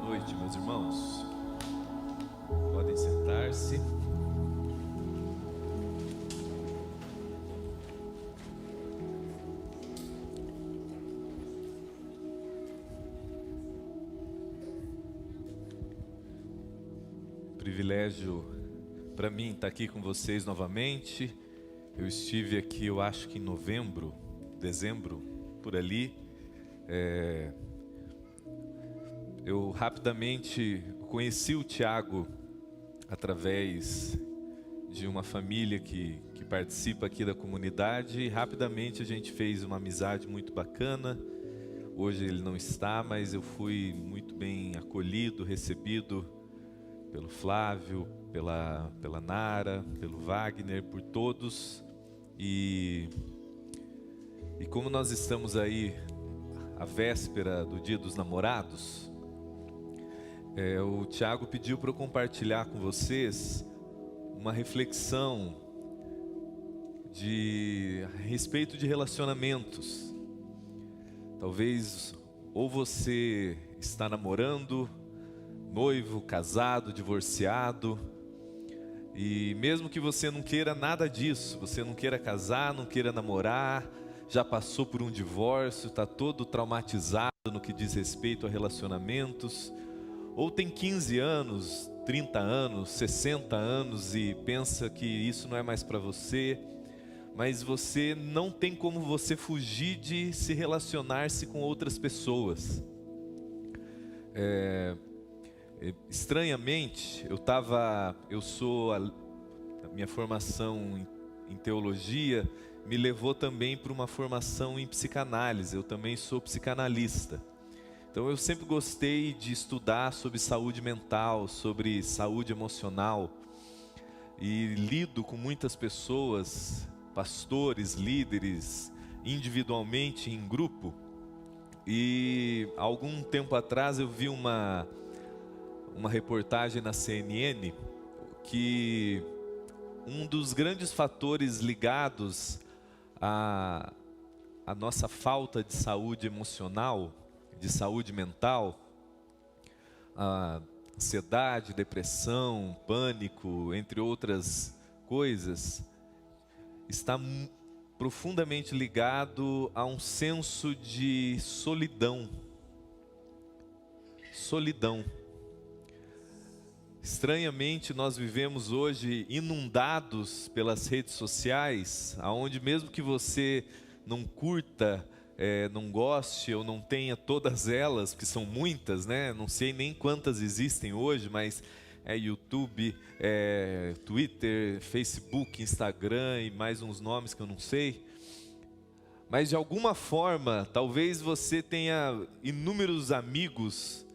noite, meus irmãos. Podem sentar-se. Privilégio para mim estar aqui com vocês novamente. Eu estive aqui, eu acho que em novembro, dezembro, por ali. Eu rapidamente conheci o Tiago através de uma família que participa aqui da comunidade, e rapidamente a gente fez uma amizade muito bacana. Hoje ele não está, mas eu fui muito bem acolhido, recebido pelo Flávio, pela Nara, pelo Wagner, por todos. E como nós estamos aí à véspera do Dia dos Namorados, o Tiago pediu para eu compartilhar com vocês uma reflexão a respeito de relacionamentos. Talvez ou você está namorando, noivo, casado, divorciado, e mesmo que você não queira nada disso, você não queira casar, não queira namorar, já passou por um divórcio, está todo traumatizado no que diz respeito a relacionamentos, ou tem 15 anos, 30 anos, 60 anos e pensa que isso não é mais para você, mas você não tem como você fugir de se relacionar-se com outras pessoas. Estranhamente, a minha formação em teologia me levou também para uma formação em psicanálise. Eu também sou psicanalista. Então eu sempre gostei de estudar sobre saúde mental, sobre saúde emocional, e lido com muitas pessoas, pastores, líderes, individualmente, em grupo. E algum tempo atrás eu vi uma reportagem na CNN que um dos grandes fatores ligados à nossa falta de saúde emocional, de saúde mental, a ansiedade, depressão, pânico, entre outras coisas, está profundamente ligado a um senso de solidão. Solidão. Estranhamente, nós vivemos hoje inundados pelas redes sociais, aonde mesmo que você não curta, não goste ou não tenha todas elas, que são muitas, né? Não sei nem quantas existem hoje, mas YouTube, Twitter, Facebook, Instagram e mais uns nomes que eu não sei. Mas de alguma forma, talvez você tenha inúmeros amigos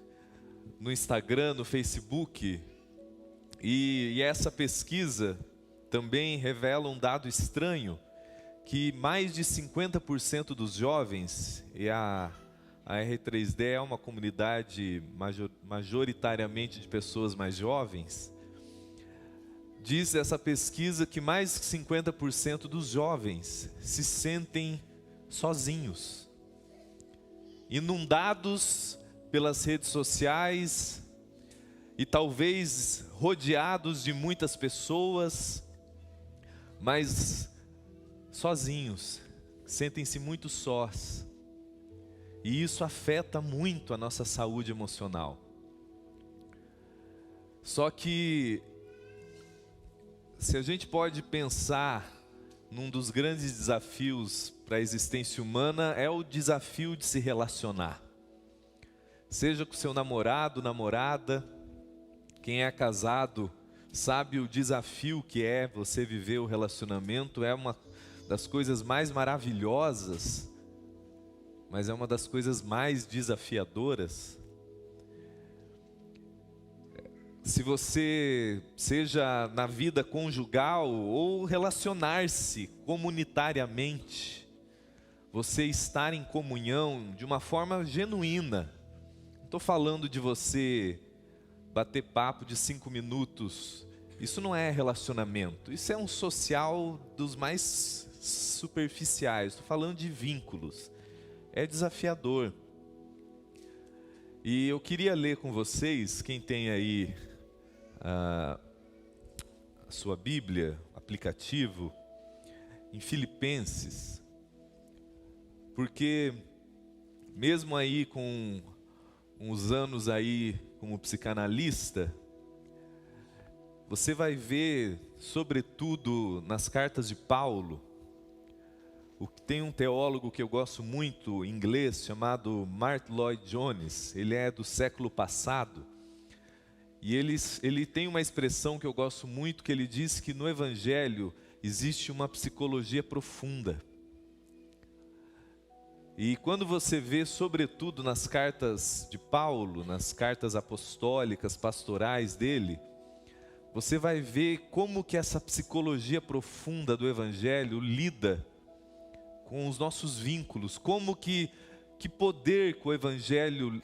no Instagram, no Facebook. E essa pesquisa também revela um dado estranho, que mais de 50% dos jovens, e a R3D é uma comunidade majoritariamente de pessoas mais jovens, diz essa pesquisa que mais de 50% dos jovens se sentem sozinhos, inundados pelas redes sociais, e talvez rodeados de muitas pessoas, mas sozinhos, sentem-se muito sós. E isso afeta muito a nossa saúde emocional. Só que, se a gente pode pensar num dos grandes desafios para a existência humana, é o desafio de se relacionar. Seja com seu namorado, namorada. Quem é casado sabe o desafio que é você viver o relacionamento. É uma das coisas mais maravilhosas, mas é uma das coisas mais desafiadoras. Se você, seja na vida conjugal ou relacionar-se comunitariamente, você estar em comunhão de uma forma genuína. Não estou falando de você bater papo de 5 minutos, isso não é relacionamento, isso é um social dos mais superficiais. Estou falando de vínculos, é desafiador. E eu queria ler com vocês, quem tem aí a sua Bíblia, aplicativo, em Filipenses, porque mesmo aí com uns anos aí como psicanalista, você vai ver, sobretudo nas cartas de Paulo, tem um teólogo que eu gosto muito, em inglês, chamado Martyn Lloyd-Jones. Ele é do século passado, e ele tem uma expressão que eu gosto muito, que ele diz que no Evangelho existe uma psicologia profunda. E quando você vê, sobretudo nas cartas de Paulo, nas cartas apostólicas, pastorais dele, você vai ver como que essa psicologia profunda do Evangelho lida com os nossos vínculos, como que poder que o Evangelho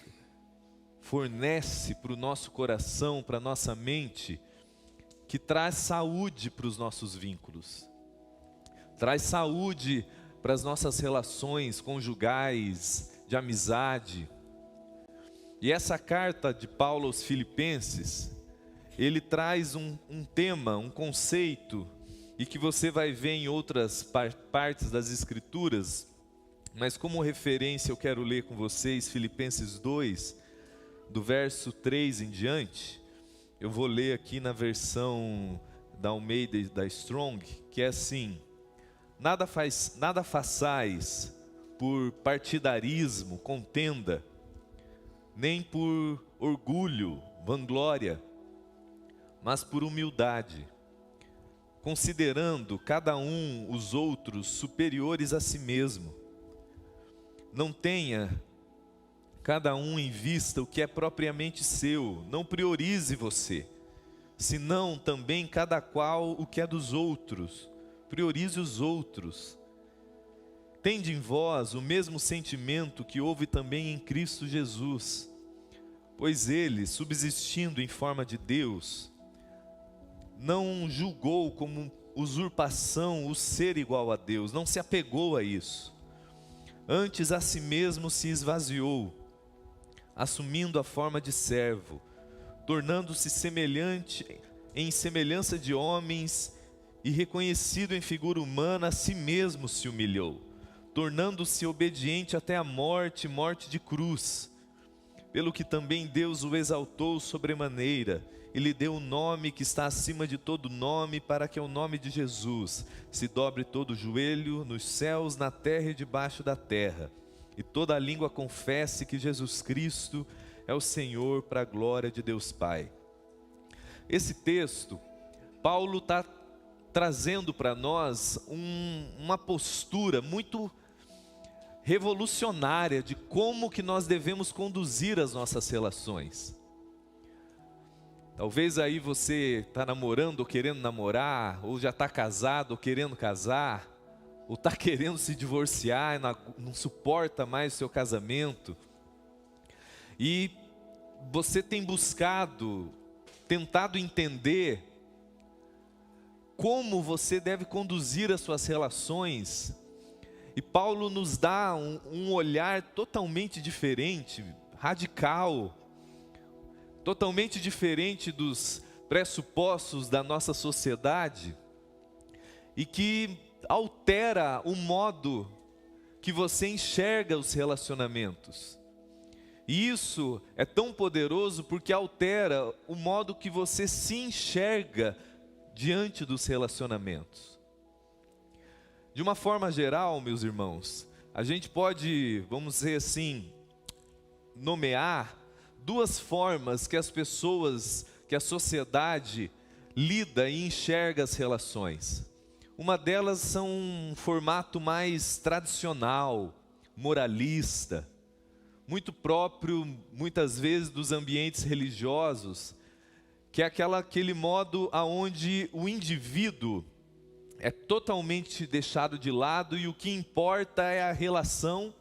fornece para o nosso coração, para a nossa mente, que traz saúde para os nossos vínculos, traz saúde para as nossas relações conjugais, de amizade. E essa carta de Paulo aos Filipenses, ele traz um tema, um conceito, e que você vai ver em outras partes das Escrituras, mas como referência eu quero ler com vocês Filipenses 2, do verso 3 em diante. Eu vou ler aqui na versão da Almeida e da Strong, que é assim: nada façais por partidarismo, contenda, nem por orgulho, vanglória, mas por humildade, considerando cada um os outros superiores a si mesmo. Não tenha cada um em vista o que é propriamente seu, não priorize você, senão também cada qual o que é dos outros. Priorize os outros. Tende em vós o mesmo sentimento que houve também em Cristo Jesus, pois ele, subsistindo em forma de Deus, não julgou como usurpação o ser igual a Deus, não se apegou a isso. Antes a si mesmo se esvaziou, assumindo a forma de servo, tornando-se semelhante em semelhança de homens, e reconhecido em figura humana, a si mesmo se humilhou, tornando-se obediente até a morte, morte de cruz. Pelo que também Deus o exaltou sobremaneira, e lhe deu o nome que está acima de todo nome, para que ao nome de Jesus se dobre todo o joelho, nos céus, na terra e debaixo da terra, e toda a língua confesse que Jesus Cristo é o Senhor, para a glória de Deus Pai. Esse texto, Paulo está trazendo para nós uma postura muito revolucionária de como que nós devemos conduzir as nossas relações. Talvez aí você está namorando ou querendo namorar, ou já está casado ou querendo casar, ou está querendo se divorciar, não suporta mais o seu casamento, e você tem tentado entender como você deve conduzir as suas relações. E Paulo nos dá um olhar totalmente diferente, radical, totalmente diferente dos pressupostos da nossa sociedade, e que altera o modo que você enxerga os relacionamentos. E isso é tão poderoso porque altera o modo que você se enxerga diante dos relacionamentos. De uma forma geral, meus irmãos, a gente pode, vamos dizer assim, nomear duas formas que as pessoas, que a sociedade lida e enxerga as relações. Uma delas são um formato mais tradicional, moralista, muito próprio, muitas vezes, dos ambientes religiosos, que é aquele modo aonde o indivíduo é totalmente deixado de lado e o que importa é a relação,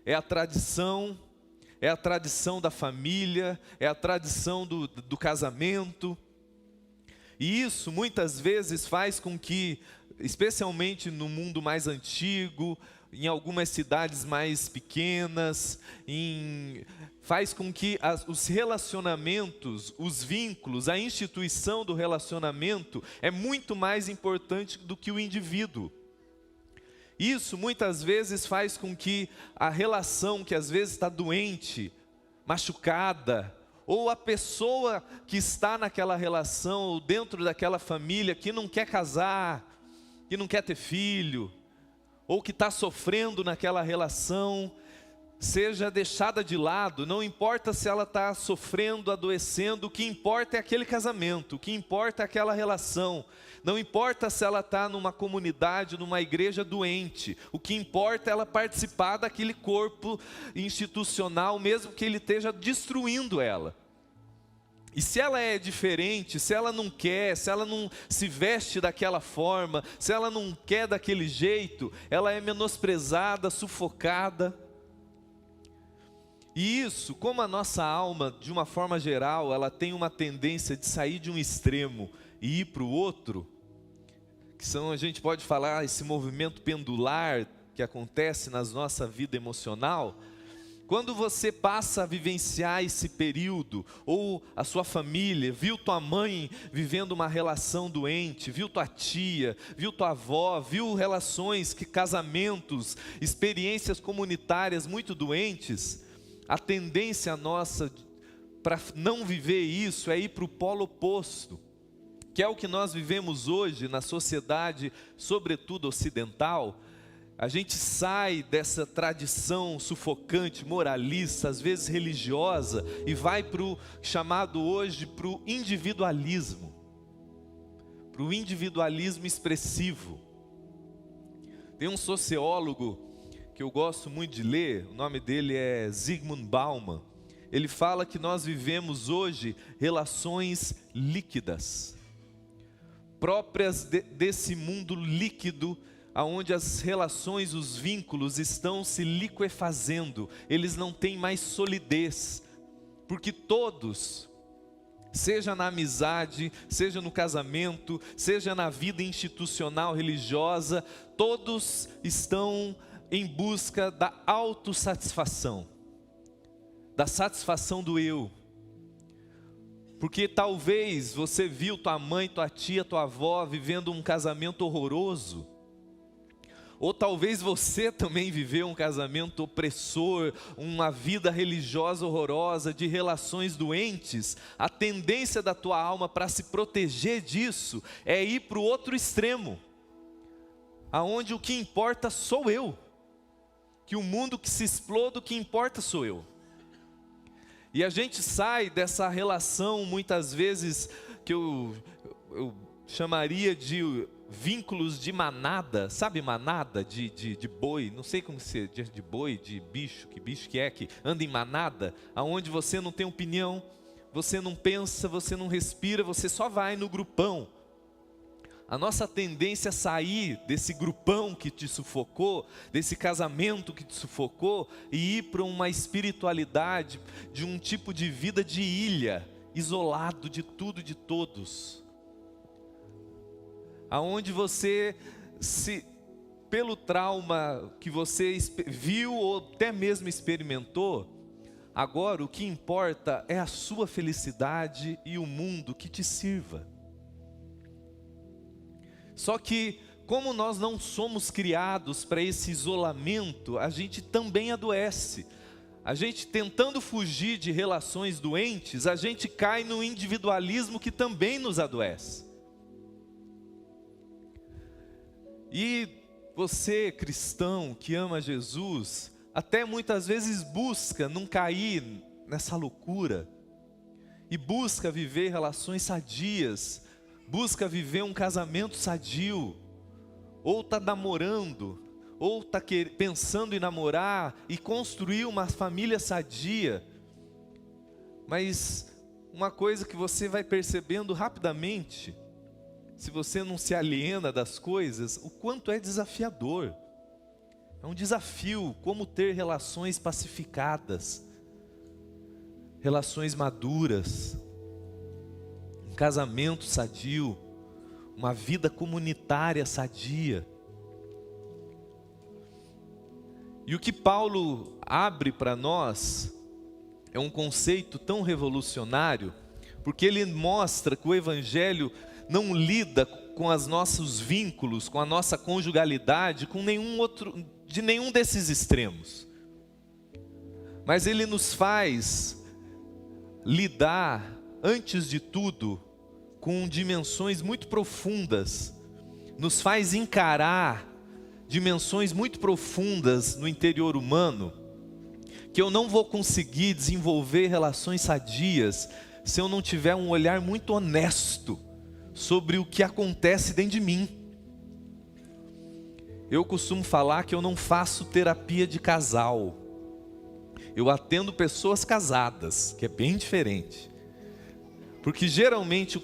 é a tradição da família, é a tradição do casamento. E isso muitas vezes faz com que, especialmente no mundo mais antigo, em algumas cidades mais pequenas, em faz com que os relacionamentos, os vínculos, a instituição do relacionamento é muito mais importante do que o indivíduo. Isso muitas vezes faz com que a relação que às vezes está doente, machucada, ou a pessoa que está naquela relação, ou dentro daquela família, que não quer casar, que não quer ter filho, ou que está sofrendo naquela relação, seja deixada de lado. Não importa se ela está sofrendo, adoecendo, o que importa é aquele casamento, o que importa é aquela relação. Não importa se ela está numa comunidade, numa igreja doente, o que importa é ela participar daquele corpo institucional, mesmo que ele esteja destruindo ela. E se ela é diferente, se ela não quer, se ela não se veste daquela forma, se ela não quer daquele jeito, ela é menosprezada, sufocada. E isso, como a nossa alma, de uma forma geral, ela tem uma tendência de sair de um extremo e ir para o outro, que são, a gente pode falar, esse movimento pendular que acontece na nossa vida emocional. Quando você passa a vivenciar esse período, ou a sua família, viu tua mãe vivendo uma relação doente, viu tua tia, viu tua avó, viu relações, casamentos, experiências comunitárias muito doentes, a tendência nossa para não viver isso é ir para o polo oposto, que é o que nós vivemos hoje na sociedade, sobretudo ocidental. A gente sai dessa tradição sufocante, moralista, às vezes religiosa, e vai para o chamado hoje para o individualismo expressivo. Tem um sociólogo que eu gosto muito de ler, o nome dele é Zygmunt Bauman. Ele fala que nós vivemos hoje relações líquidas, próprias desse mundo líquido, onde as relações, os vínculos estão se liquefazendo, eles não têm mais solidez, porque todos, seja na amizade, seja no casamento, seja na vida institucional, religiosa, todos estão em busca da autossatisfação, da satisfação do eu. Porque talvez você viu tua mãe, tua tia, tua avó vivendo um casamento horroroso, ou talvez você também viveu um casamento opressor, uma vida religiosa horrorosa, de relações doentes. A tendência da tua alma para se proteger disso é ir para o outro extremo, aonde o que importa sou eu, que o mundo que se exploda, o que importa sou eu. E a gente sai dessa relação muitas vezes que eu chamaria de vínculos de manada, sabe manada de boi, não sei como se diz, de boi, de bicho, que bicho que é que anda em manada, aonde você não tem opinião, você não pensa, você não respira, você só vai no grupão. A nossa tendência é sair desse grupão que te sufocou, desse casamento que te sufocou, e ir para uma espiritualidade, de um tipo de vida de ilha, isolado de tudo e de todos. Aonde você, pelo trauma que você viu ou até mesmo experimentou, agora o que importa é a sua felicidade e o mundo que te sirva. Só que, como nós não somos criados para esse isolamento, a gente também adoece. A gente tentando fugir de relações doentes, a gente cai no individualismo que também nos adoece. E você, cristão, que ama Jesus, até muitas vezes busca não cair nessa loucura, e busca viver relações sadias, busca viver um casamento sadio, ou está namorando, ou está pensando em namorar e construir uma família sadia. Mas uma coisa que você vai percebendo rapidamente, se você não se aliena das coisas, o quanto é desafiador. É um desafio como ter relações pacificadas, relações maduras, um casamento sadio, uma vida comunitária sadia. E o que Paulo abre para nós é um conceito tão revolucionário, porque ele mostra que o Evangelho não lida com os nossos vínculos, com a nossa conjugalidade, de nenhum desses extremos. Mas ele nos faz lidar, antes de tudo, com dimensões muito profundas, nos faz encarar dimensões muito profundas no interior humano, que eu não vou conseguir desenvolver relações sadias se eu não tiver um olhar muito honesto sobre o que acontece dentro de mim. Eu costumo falar que eu não faço terapia de casal. Eu atendo pessoas casadas, que é bem diferente. Porque geralmente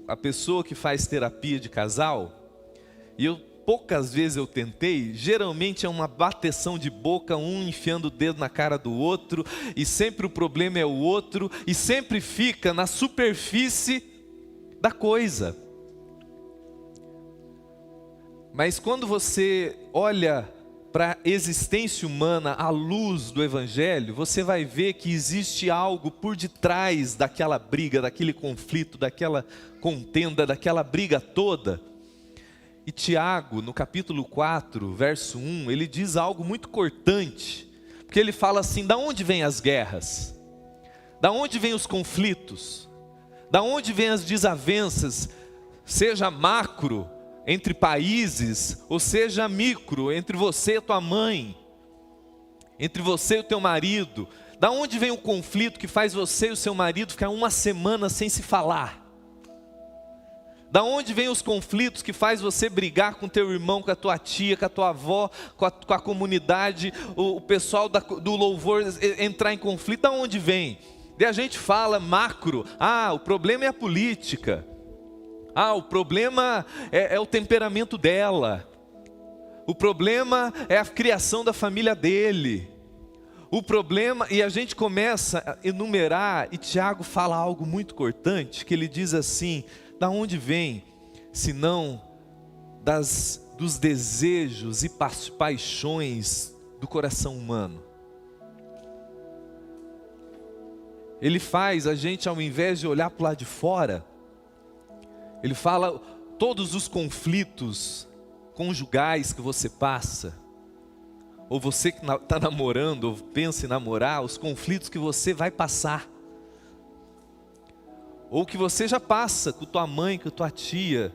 a pessoa que faz terapia de casal, e poucas vezes eu tentei, geralmente é uma bateção de boca, um enfiando o dedo na cara do outro, e sempre o problema é o outro, e sempre fica na superfície da coisa. Mas quando você olha para a existência humana à luz do Evangelho, você vai ver que existe algo por detrás daquela briga, daquele conflito, daquela contenda, daquela briga toda. E Tiago, no capítulo 4, verso 1, ele diz algo muito cortante, porque ele fala assim: da onde vêm as guerras? Da onde vêm os conflitos? Da onde vêm as desavenças, seja macro, entre países, ou seja micro, entre você e tua mãe, entre você e o teu marido? Da onde vem o conflito que faz você e o seu marido ficar uma semana sem se falar? Da onde vem os conflitos que faz você brigar com teu irmão, com a tua tia, com a tua avó, com a comunidade, o pessoal do louvor entrar em conflito? Da onde vem? Daí a gente fala macro, o problema é a política. O problema é o temperamento dela. O problema é a criação da família dele. O problema, e a gente começa a enumerar, e Tiago fala algo muito cortante, que ele diz assim: da onde vem, senão dos desejos e paixões do coração humano? Ele faz a gente, ao invés de olhar para o lado de fora, ele fala todos os conflitos conjugais que você passa, ou você que está namorando, ou pensa em namorar, os conflitos que você vai passar, ou que você já passa com tua mãe, com tua tia,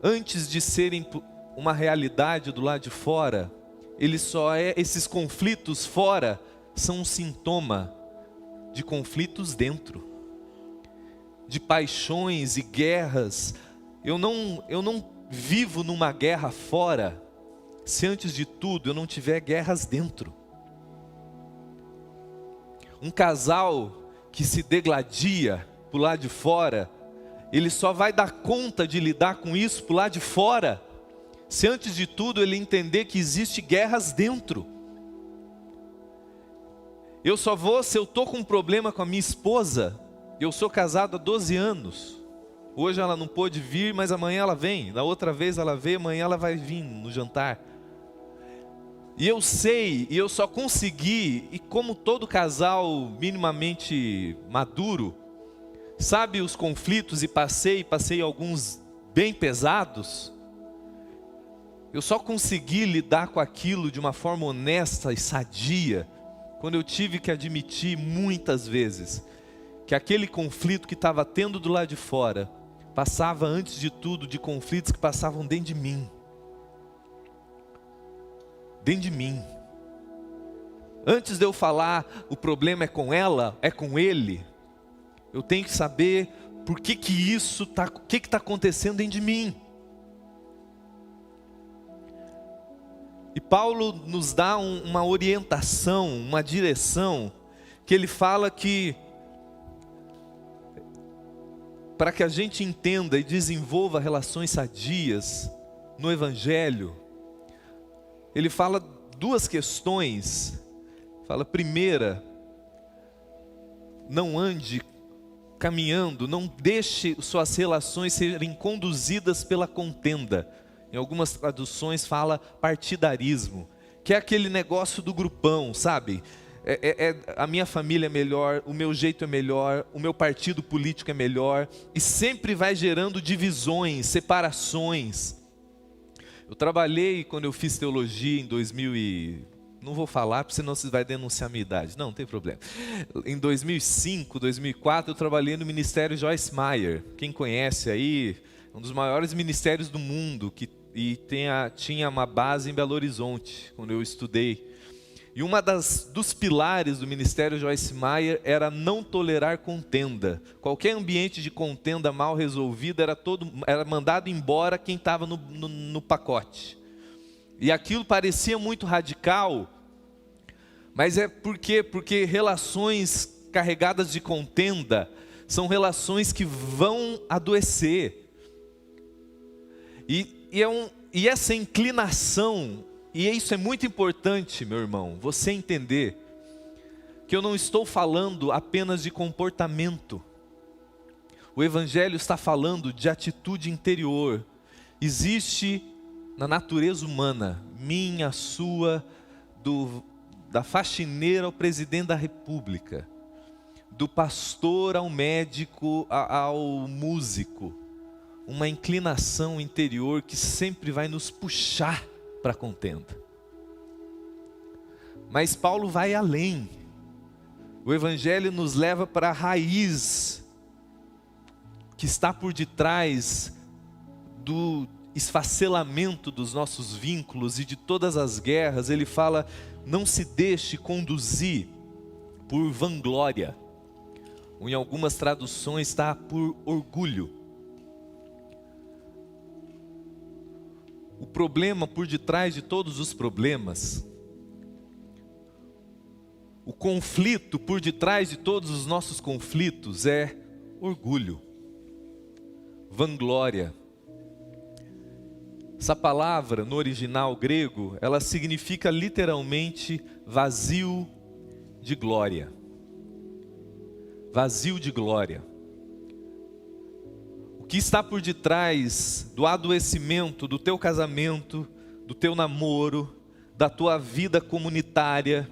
antes de serem uma realidade do lado de fora, esses conflitos fora são um sintoma de conflitos dentro, de paixões e guerras. Eu não vivo numa guerra fora, se antes de tudo eu não tiver guerras dentro. Um casal que se degladia por lá de fora, ele só vai dar conta de lidar com isso por lá de fora, se antes de tudo ele entender que existe guerras dentro. Eu só vou, se eu estou com um problema com a minha esposa, eu sou casado há 12 anos, hoje ela não pôde vir, mas amanhã ela vem, na outra vez ela veio, amanhã ela vai vir no jantar. E eu sei, e eu só consegui, e como todo casal minimamente maduro, sabe os conflitos, e passei alguns bem pesados, eu só consegui lidar com aquilo de uma forma honesta e sadia, quando eu tive que admitir muitas vezes, que aquele conflito que estava tendo do lado de fora, passava antes de tudo de conflitos que passavam dentro de mim. Dentro de mim. Antes de eu falar, o problema é com ela, é com ele, eu tenho que saber por que isso está, o que está acontecendo dentro de mim. E Paulo nos dá uma orientação, uma direção, que ele fala que, para que a gente entenda e desenvolva relações sadias no Evangelho, ele fala duas questões. Fala, primeira, não ande caminhando, não deixe suas relações serem conduzidas pela contenda. Em algumas traduções fala partidarismo, que é aquele negócio do grupão, sabe? A minha família é melhor, o meu jeito é melhor, o meu partido político é melhor, e sempre vai gerando divisões, separações. Eu trabalhei, quando eu fiz teologia em 2000 e... Não vou falar, porque senão você vai denunciar a minha idade. Não tem problema. Em 2005, 2004, eu trabalhei no Ministério Joyce Meyer. Quem conhece aí, um dos maiores ministérios do mundo, tinha uma base em Belo Horizonte, quando eu estudei. E dos pilares do Ministério Joyce Meyer era não tolerar contenda. Qualquer ambiente de contenda mal resolvido era mandado embora quem estava no pacote. E aquilo parecia muito radical, mas é porque relações carregadas de contenda são relações que vão adoecer. E essa inclinação, e isso é muito importante, meu irmão, você entender que eu não estou falando apenas de comportamento. O Evangelho está falando de atitude interior. Existe na natureza humana, minha, sua, da faxineira ao presidente da república, do pastor ao médico, ao músico, uma inclinação interior que sempre vai nos puxar para a contenda. Mas Paulo vai além. O Evangelho nos leva para a raiz que está por detrás do esfacelamento dos nossos vínculos e de todas as guerras. Ele fala: não se deixe conduzir por vanglória. Ou em algumas traduções está por orgulho. O problema por detrás de todos os problemas, o conflito por detrás de todos os nossos conflitos é orgulho, vanglória. Essa palavra no original grego, ela significa literalmente vazio de glória. Vazio de glória. O que está por detrás do adoecimento do teu casamento, do teu namoro, da tua vida comunitária,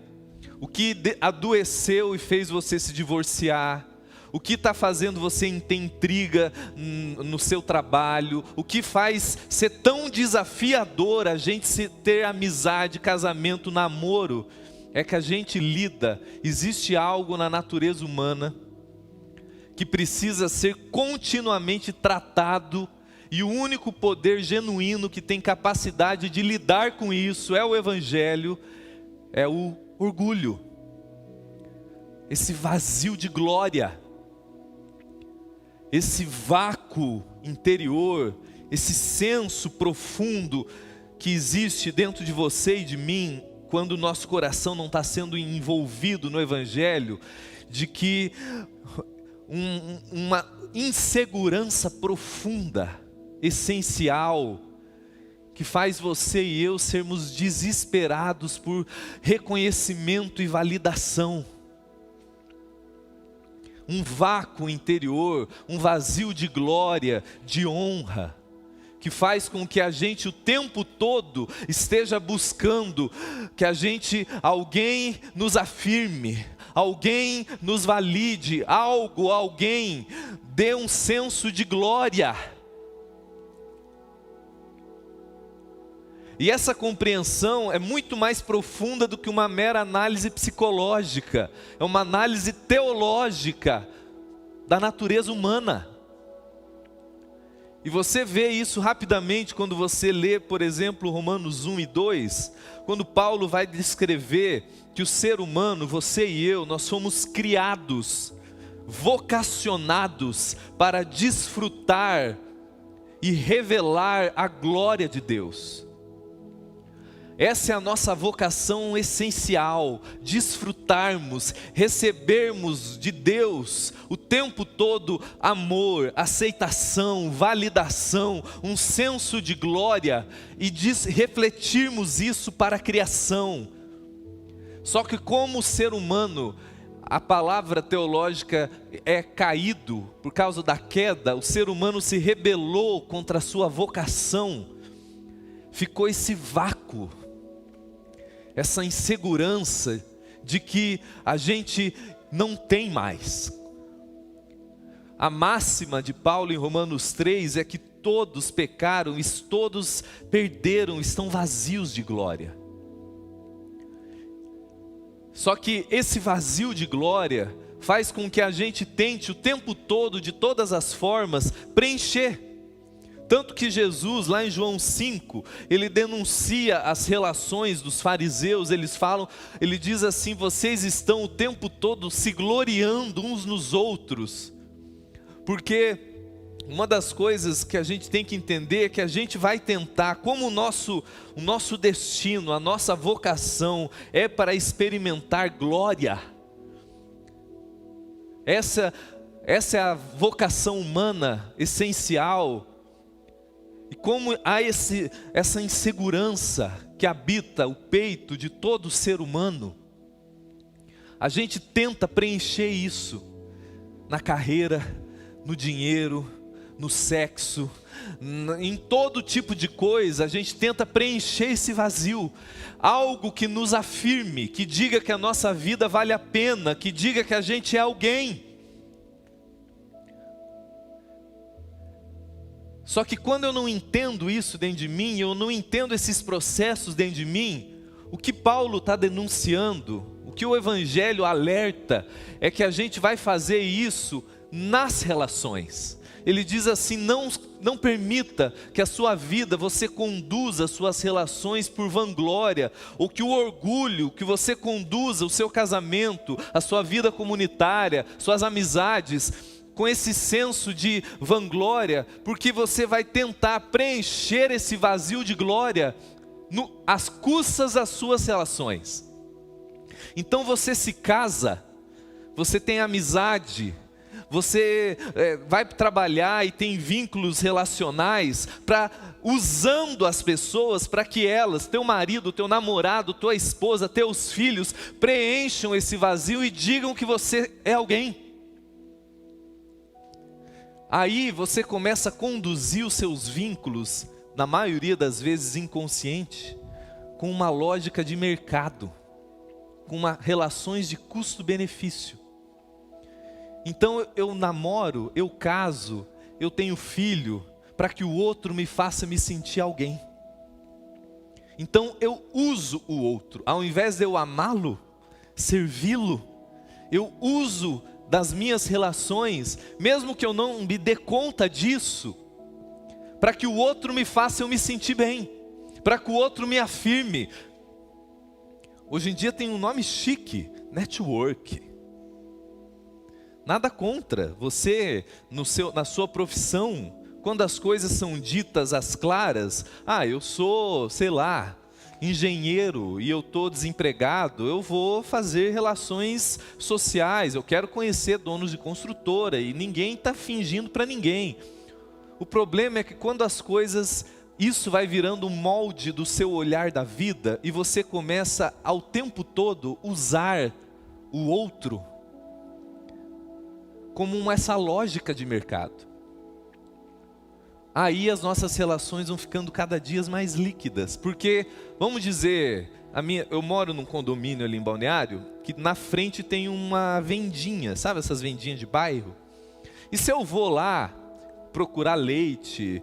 o que adoeceu e fez você se divorciar, o que está fazendo você ter intriga no seu trabalho, o que faz ser tão desafiador a gente ter amizade, casamento, namoro, é que a gente lida, existe algo na natureza humana que precisa ser continuamente tratado, e o único poder genuíno que tem capacidade de lidar com isso é o Evangelho, é o orgulho, esse vazio de glória, esse vácuo interior, esse senso profundo que existe dentro de você e de mim, quando o nosso coração não está sendo envolvido no Evangelho, de que uma insegurança profunda, essencial, que faz você e eu sermos desesperados por reconhecimento e validação. Um vácuo interior, um vazio de glória, de honra, que faz com que a gente o tempo todo esteja buscando que alguém nos afirme, alguém nos valide, alguém dê um senso de glória. E essa compreensão é muito mais profunda do que uma mera análise psicológica, é uma análise teológica da natureza humana. E você vê isso rapidamente quando você lê, por exemplo, Romanos 1 e 2, quando Paulo vai descrever que o ser humano, você e eu, nós somos criados, vocacionados para desfrutar e revelar a glória de Deus. Essa é a nossa vocação essencial, desfrutarmos, recebermos de Deus o tempo todo amor, aceitação, validação, um senso de glória e refletirmos isso para a criação. Só que como o ser humano, a palavra teológica é caído por causa da queda, o ser humano se rebelou contra a sua vocação, ficou esse vácuo. essa insegurança de que a gente não tem mais. A máxima de Paulo em Romanos 3 é que todos pecaram, todos perderam, estão vazios de glória. Só que esse vazio de glória faz com que a gente tente o tempo todo, de todas as formas, preencher. Tanto que Jesus, lá em João 5, ele denuncia as relações dos fariseus. Ele diz assim: vocês estão o tempo todo se gloriando uns nos outros. Porque uma das coisas que a gente tem que entender é que a gente vai tentar, como o nosso destino, a nossa vocação é para experimentar glória. Essa é a vocação humana essencial. E como há essa insegurança que habita o peito de todo ser humano, a gente tenta preencher isso na carreira, no dinheiro, no sexo, em todo tipo de coisa. A gente tenta preencher esse vazio, algo que nos afirme, que diga que a nossa vida vale a pena, que diga que a gente é alguém. Só que quando eu não entendo isso dentro de mim, eu não entendo esses processos dentro de mim, o que Paulo está denunciando, o que o Evangelho alerta, é que a gente vai fazer isso nas relações. Ele diz assim: não permita que a sua vida, você conduza as suas relações por vanglória, ou que o orgulho, que você conduza o seu casamento, a sua vida comunitária, suas amizades, com esse senso de vanglória, porque você vai tentar preencher esse vazio de glória às custas das suas relações. Então você se casa, você tem amizade, você vai trabalhar e tem vínculos relacionais, usando as pessoas para que elas, teu marido, teu namorado, tua esposa, teus filhos, preencham esse vazio e digam que você é alguém. Aí você começa a conduzir os seus vínculos, na maioria das vezes inconsciente, com uma lógica de mercado, com relações de custo-benefício. Então eu namoro, eu caso, eu tenho filho, para que o outro me faça me sentir alguém. Então eu uso o outro, ao invés de eu amá-lo, servi-lo, eu uso das minhas relações, mesmo que eu não me dê conta disso, para que o outro me faça eu me sentir bem, para que o outro me afirme. Hoje em dia tem um nome chique, network. Nada contra você, na sua profissão, quando as coisas são ditas às claras. Eu sou, sei lá, engenheiro e eu estou desempregado, eu vou fazer relações sociais, eu quero conhecer donos de construtora, e ninguém está fingindo para ninguém. O problema é que quando as coisas, isso vai virando um molde do seu olhar da vida, e você começa ao tempo todo usar o outro como essa lógica de mercado. Aí as nossas relações vão ficando cada dia mais líquidas, porque, vamos dizer, eu moro num condomínio ali em Balneário, que na frente tem uma vendinha, sabe essas vendinhas de bairro? E se eu vou lá procurar leite,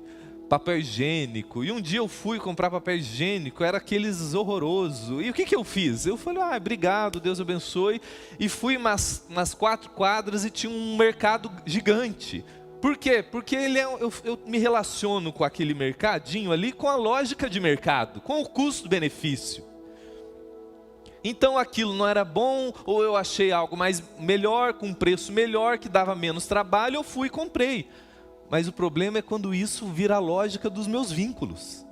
papel higiênico, e um dia eu fui comprar papel higiênico, era aqueles horroroso, e o que eu fiz? Eu falei, obrigado, Deus abençoe, e fui umas 4 quadras e tinha um mercado gigante. Por quê? Porque eu me relaciono com aquele mercadinho ali com a lógica de mercado, com o custo-benefício. Então aquilo não era bom, ou eu achei algo melhor, com um preço melhor, que dava menos trabalho, eu fui e comprei. Mas o problema é quando isso vira a lógica dos meus vínculos.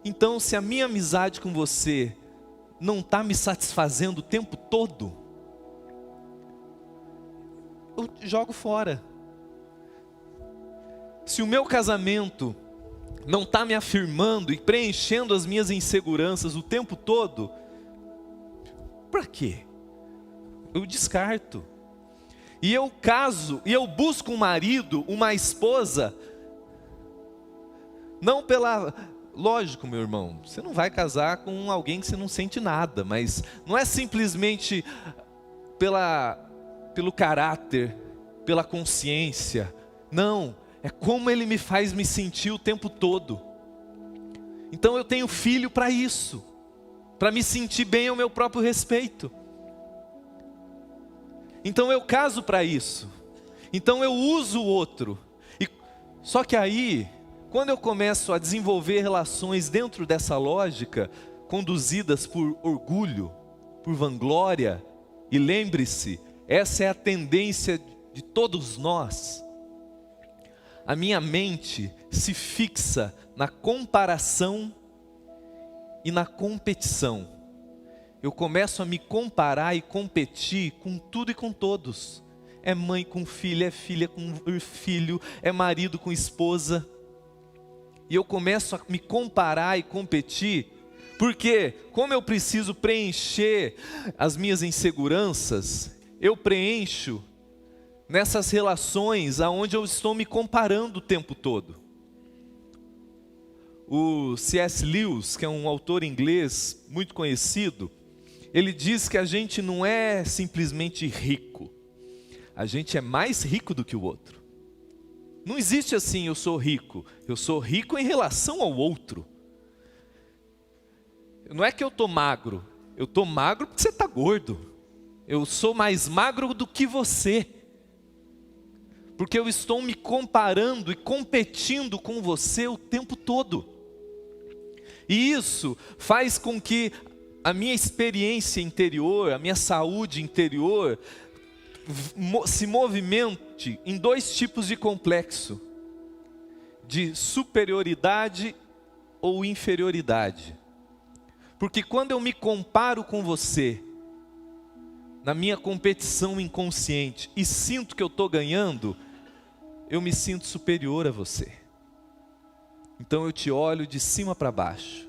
Então, se a minha amizade com você não está me satisfazendo o tempo todo, eu jogo fora. Se o meu casamento não está me afirmando e preenchendo as minhas inseguranças o tempo todo, para quê? Eu descarto. E eu caso, e eu busco um marido, uma esposa, não Lógico, meu irmão, você não vai casar com alguém que você não sente nada, mas não é simplesmente pelo caráter, pela consciência. Não, é como ele me faz me sentir o tempo todo. Então eu tenho filho para isso, para me sentir bem ao meu próprio respeito. Então eu caso para isso. Então eu uso o outro. Só que aí, quando eu começo a desenvolver relações dentro dessa lógica, conduzidas por orgulho, por vanglória, e lembre-se, essa é a tendência de todos nós. A minha mente se fixa na comparação e na competição. Eu começo a me comparar e competir com tudo e com todos. É mãe com filha, é filha com filho, é marido com esposa. E eu começo a me comparar e competir, porque como eu preciso preencher as minhas inseguranças, eu preencho nessas relações aonde eu estou me comparando o tempo todo. O C.S. Lewis, que é um autor inglês muito conhecido, ele diz que a gente não é simplesmente rico, a gente é mais rico do que o outro. Não existe assim, eu sou rico em relação ao outro. Não é que eu estou magro porque você está gordo. Eu sou mais magro do que você, porque eu estou me comparando e competindo com você o tempo todo. E isso faz com que a minha experiência interior, a minha saúde interior, se movimente em dois tipos de complexo: de superioridade ou inferioridade. Porque quando eu me comparo com você, na minha competição inconsciente, e sinto que eu estou ganhando, eu me sinto superior a você. Então eu te olho de cima para baixo.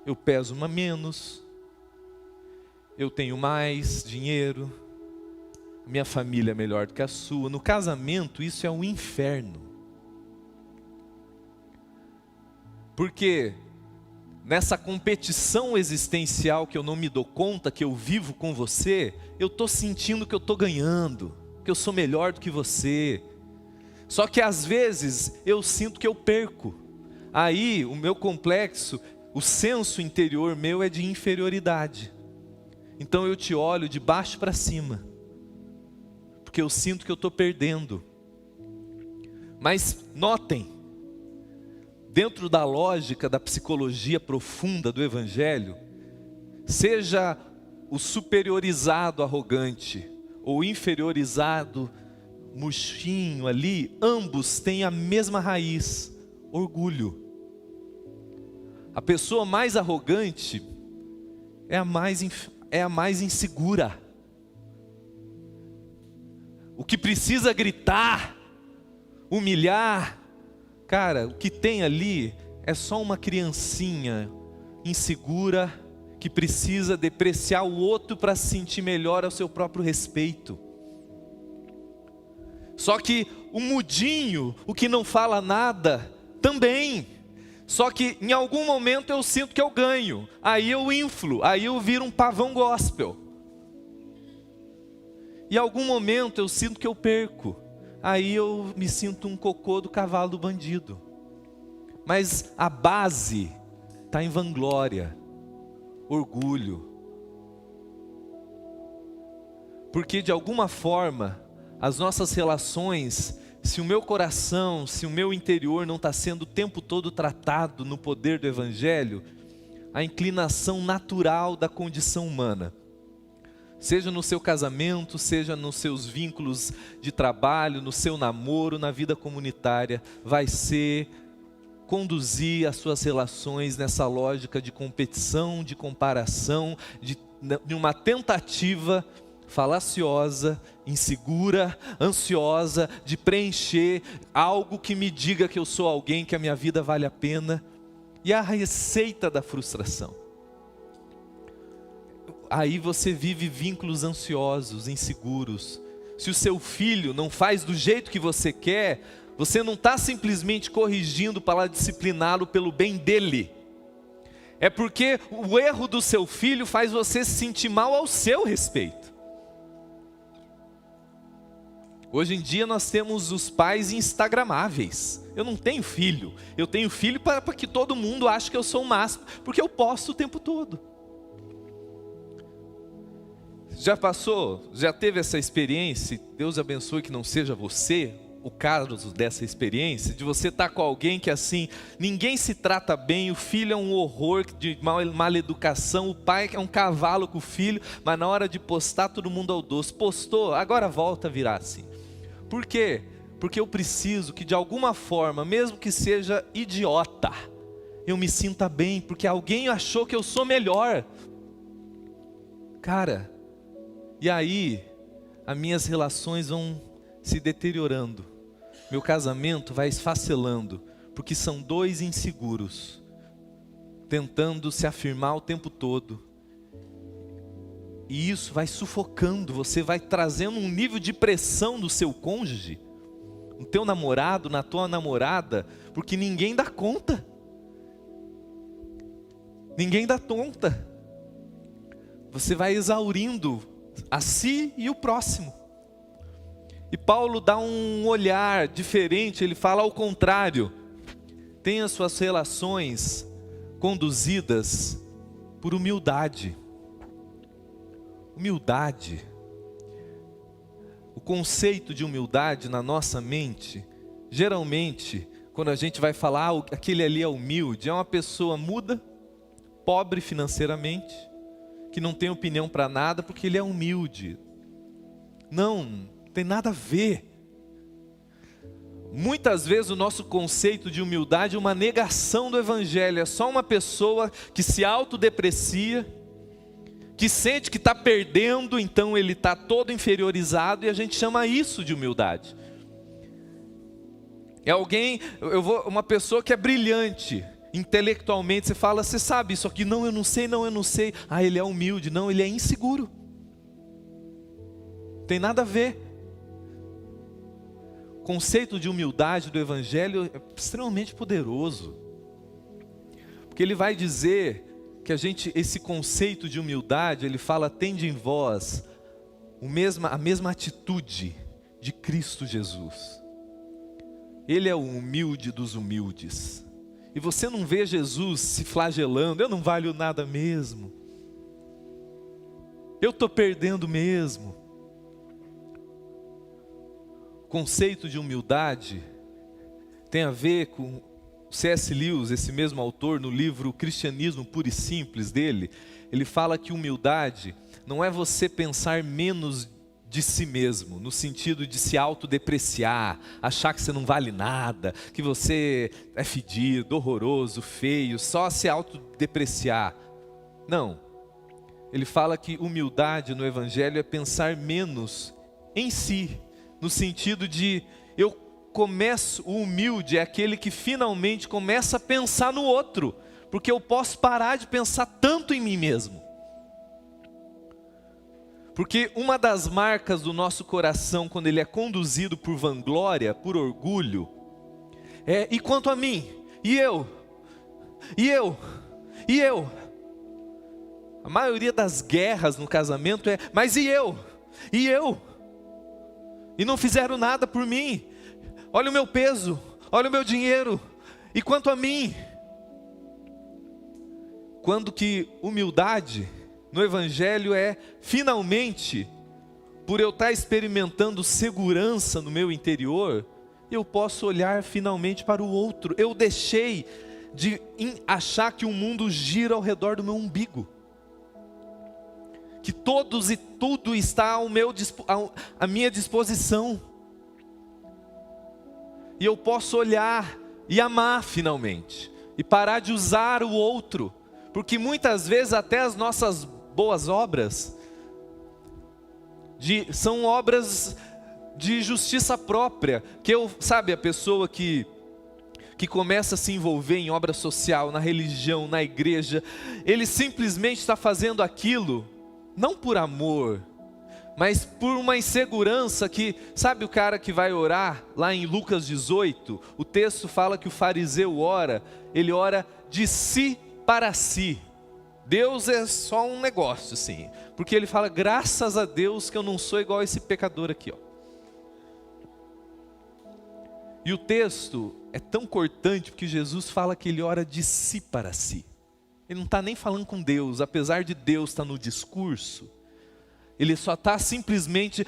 Eu peso uma menos, eu tenho mais dinheiro, minha família é melhor do que a sua. No casamento isso é um inferno. Porque nessa competição existencial que eu não me dou conta, que eu vivo com você, eu estou sentindo que eu estou ganhando, que eu sou melhor do que você. Só que às vezes eu sinto que eu perco. Aí o meu complexo, o senso interior meu é de inferioridade. Então eu te olho de baixo para cima, porque eu sinto que eu estou perdendo. Mas notem, dentro da lógica da psicologia profunda do Evangelho, seja o superiorizado arrogante ou o inferiorizado murchinho ali, ambos têm a mesma raiz: orgulho. A pessoa mais arrogante é a mais insegura. O que precisa gritar, humilhar, cara, o que tem ali é só uma criancinha insegura que precisa depreciar o outro para se sentir melhor ao seu próprio respeito. Só que o mudinho, o que não fala nada, também. Só que em algum momento eu sinto que eu ganho, aí eu inflo, aí eu viro um pavão gospel. Em algum momento eu sinto que eu perco, aí eu me sinto um cocô do cavalo do bandido. Mas a base está em vanglória, orgulho. Porque de alguma forma, as nossas relações, se o meu coração, se o meu interior não está sendo o tempo todo tratado no poder do Evangelho, a inclinação natural da condição humana, seja no seu casamento, seja nos seus vínculos de trabalho, no seu namoro, na vida comunitária, vai ser conduzir as suas relações nessa lógica de competição, de comparação, de uma tentativa falaciosa, insegura, ansiosa, de preencher algo que me diga que eu sou alguém, que a minha vida vale a pena. E a receita da frustração: aí você vive vínculos ansiosos, inseguros. Se o seu filho não faz do jeito que você quer, Você não está simplesmente corrigindo para discipliná-lo pelo bem dele. É porque o erro do seu filho faz você se sentir mal ao seu respeito. Hoje em dia nós temos os pais instagramáveis. Eu não tenho filho. Eu tenho filho para que todo mundo ache que eu sou o máximo, porque eu posto o tempo todo. Já passou? Já teve essa experiência? Deus abençoe que não seja você o caso dessa experiência, de você estar com alguém que assim, ninguém se trata bem, o filho é um horror de mal educação, o pai é um cavalo com o filho, mas na hora de postar todo mundo ao doce. Postou, agora volta a virar assim. Por quê? Porque eu preciso que de alguma forma, mesmo que seja idiota, eu me sinta bem, porque alguém achou que eu sou melhor. Cara, e aí, as minhas relações vão se deteriorando. Meu casamento vai esfacelando, porque são dois inseguros, tentando se afirmar o tempo todo. E isso vai sufocando, você vai trazendo um nível de pressão no seu cônjuge, no teu namorado, na tua namorada, porque ninguém dá conta. Ninguém dá conta. Você vai exaurindo a si e o próximo. E Paulo dá um olhar diferente, ele fala ao contrário. Tenha suas relações conduzidas por humildade. Humildade. O conceito de humildade na nossa mente, geralmente, quando a gente vai falar, aquele ali é humilde, é uma pessoa muda, pobre financeiramente, que não tem opinião para nada, porque ele é humilde. Não tem nada a ver. Muitas vezes o nosso conceito de humildade é uma negação do Evangelho. É só uma pessoa que se autodeprecia, que sente que está perdendo, então ele está todo inferiorizado, e a gente chama isso de humildade. É alguém, uma pessoa que é brilhante intelectualmente, você fala, você sabe isso aqui? Não, eu não sei, não, eu não sei. Ah, ele é humilde. Não, ele é inseguro. Tem nada a ver. O conceito de humildade do Evangelho é extremamente poderoso, porque ele vai dizer que esse conceito de humildade, ele fala, tende em vós a mesma atitude de Cristo Jesus. Ele é o humilde dos humildes, e você não vê Jesus se flagelando, eu não valho nada mesmo, eu estou perdendo mesmo. Conceito de humildade tem a ver com C.S. Lewis, esse mesmo autor, no livro Cristianismo Puro e Simples dele, ele fala que humildade não é você pensar menos de si mesmo, no sentido de se autodepreciar, achar que você não vale nada, que você é fedido, horroroso, feio, só se autodepreciar. Não. Ele fala que humildade no Evangelho é pensar menos em si, no sentido de o humilde é aquele que finalmente começa a pensar no outro, porque eu posso parar de pensar tanto em mim mesmo. Porque uma das marcas do nosso coração, quando ele é conduzido por vanglória, por orgulho, e quanto a mim, e eu. A maioria das guerras no casamento mas e eu? E não fizeram nada por mim. Olha o meu peso, olha o meu dinheiro. E quanto a mim? Quando que humildade no Evangelho é finalmente, por eu estar experimentando segurança no meu interior, eu posso olhar finalmente para o outro. Eu deixei de achar que o mundo gira ao redor do meu umbigo, que todos e tudo está à minha disposição, e eu posso olhar e amar finalmente, e parar de usar o outro, porque muitas vezes até as nossas boas obras são obras de justiça própria, sabe, a pessoa que começa a se envolver em obra social, na religião, na igreja, ele simplesmente está fazendo aquilo, não por amor, mas por uma insegurança que, sabe o cara que vai orar, lá em Lucas 18, o texto fala que o fariseu ora, ele ora de si para si. Deus é só um negócio assim, porque ele fala, graças a Deus que eu não sou igual a esse pecador aqui, ó. E o texto é tão cortante, porque Jesus fala que ele ora de si para si. Ele não está nem falando com Deus, apesar de Deus estar no discurso. Ele só está simplesmente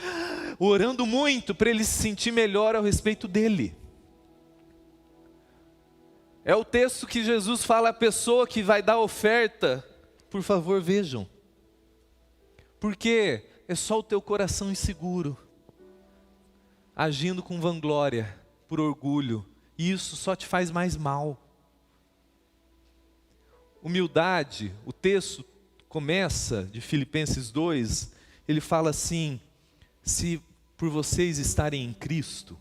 orando muito para ele se sentir melhor ao respeito dele. É o texto que Jesus fala à pessoa que vai dar oferta, por favor vejam. Porque é só o teu coração inseguro, agindo com vanglória, por orgulho, e isso só te faz mais mal. Humildade, o texto começa de Filipenses 2, ele fala assim, se por vocês estarem em Cristo,